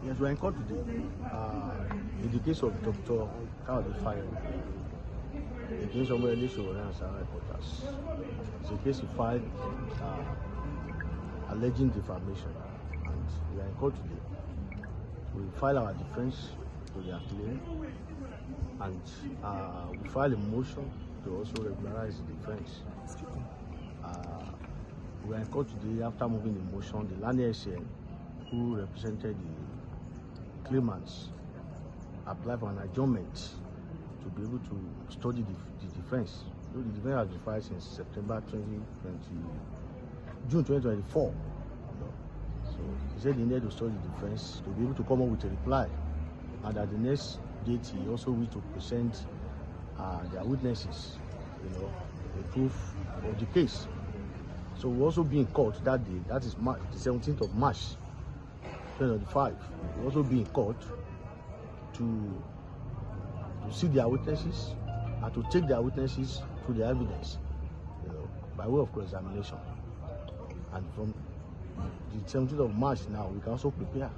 Yes, we are in court today. In the case of Dr. Kayode Fayemi, against Omoyele Sowore and Sahara Reporters. It's a case he filed alleging defamation, and we are in court today. We file our defense to their claim, and we file a motion to also regularize the defense. We are in court today after moving the motion. The land SN, who represented the claimants, applied for an adjournment to be able to study the defense. The defense has been filed since September 2020, June 2024. So he said he needed to study the defense to be able to come up with a reply, and at the next date he also wished to present their witnesses, a proof of the case. So we'll also be in court that day. That is the 17th of March 2025. We'll also be in court to see their witnesses and to take their witnesses through the evidence, by way of cross-examination. And from the 17th of March now, we can also prepare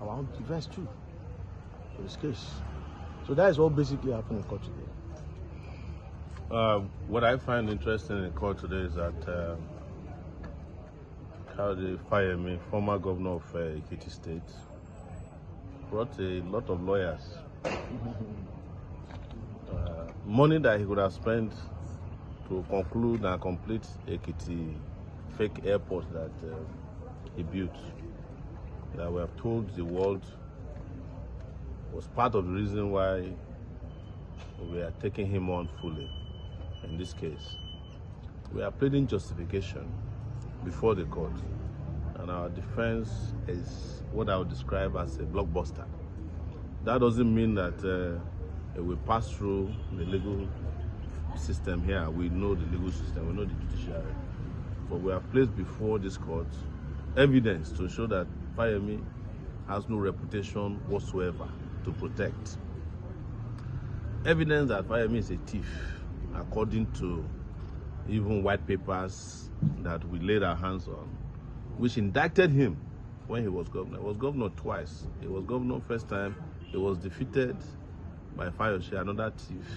our own defense too for this case. So that is what basically happened in court today. What I find interesting in court today is that Kayode Fayemi, former governor of Ekiti State, brought a lot of lawyers. Money that he could have spent to conclude and complete Ekiti fake airport that he built, that we have told the world was part of the reason why we are taking him on fully in this case. We are pleading justification before the court, and our defense is what I would describe as a blockbuster. That doesn't mean that we pass through the legal system here. We know the legal system, we know the judiciary. But we have placed before this court evidence to show that Fayemi has no reputation whatsoever to protect. Evidence that Fayemi is a thief, according to even white papers that we laid our hands on, which indicted him when he was governor. He was governor twice. He was governor first time, he was defeated by Fayose, another thief,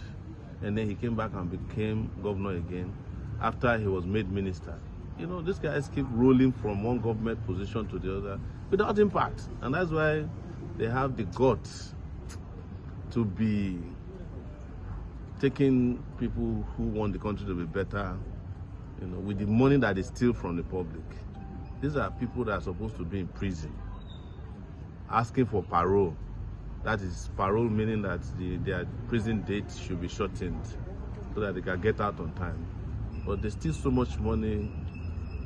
and then he came back and became governor again after he was made minister. These guys keep rolling from one government position to the other without impact, and that's why they have the guts to be taking people who want the country to be better, with the money that they steal from the public. These are people that are supposed to be in prison, asking for parole. That is parole, meaning that their prison date should be shortened so that they can get out on time. But they steal so much money,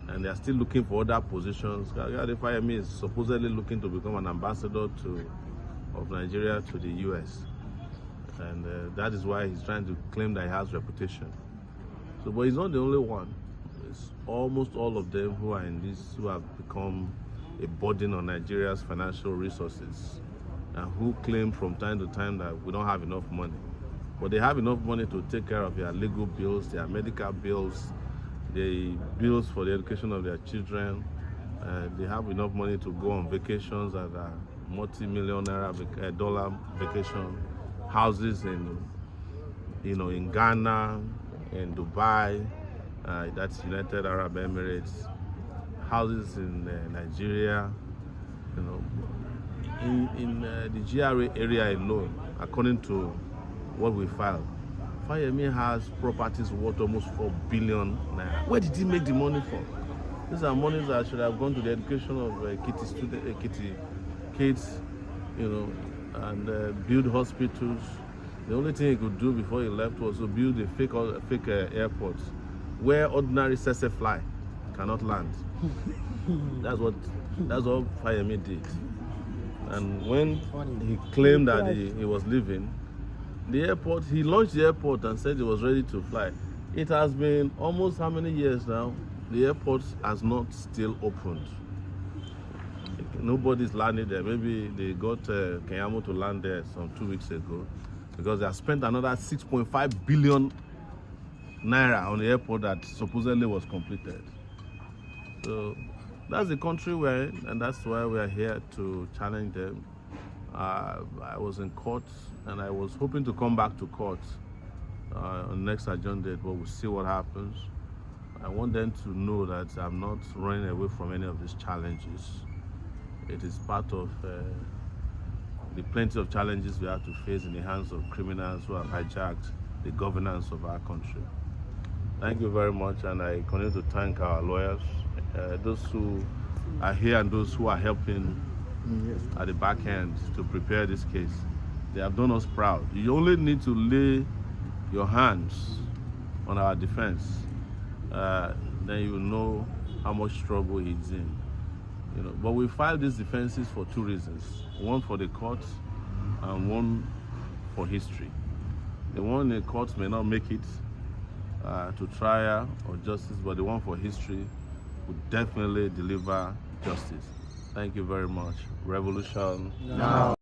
and they are still looking for other positions. Kayode Fayemi is supposedly looking to become an ambassador of Nigeria to the US. And that is why he's trying to claim that he has reputation. But he's not the only one. It's almost all of them who are in this, who have become a burden on Nigeria's financial resources, and who claim from time to time that we don't have enough money. But they have enough money to take care of their legal bills, their medical bills, the bills for the education of their children. They have enough money to go on vacations at a multi-million dollar vacation, houses in Ghana, in Dubai, that's United Arab Emirates, houses in Nigeria, in the GRA area alone, according to what we filed, Fayemi has properties worth almost 4 billion naira. Where did he make the money from? These are monies that should have gone to the education of Ekiti kids, and build hospitals. The only thing he could do before he left was to build a fake airport where ordinary Sese fly cannot land. That's what Fayemi did. And when he claimed that he was leaving the airport, he launched the airport and said he was ready to fly. It has been almost how many years now? The airport has not still opened. Nobody's landed there. Maybe they got Kenyamo to land there some 2 weeks ago, because they have spent another 6.5 billion naira on the airport that supposedly was completed. So that's the country we're in, and that's why we're here to challenge them. I was in court, and I was hoping to come back to court on next adjourned date, but we'll see what happens. I want them to know that I'm not running away from any of these challenges. It is part of the plenty of challenges we have to face in the hands of criminals who have hijacked the governance of our country. Thank you very much, and I continue to thank our lawyers, those who are here and those who are helping at the back end to prepare this case. They have done us proud. You only need to lay your hands on our defense, then you will know how much trouble he's in. But we filed these defenses for two reasons: one for the court and one for history. The one in the court may not make it to trial or justice, but the one for history would definitely deliver justice. Thank you very much. Revolution now.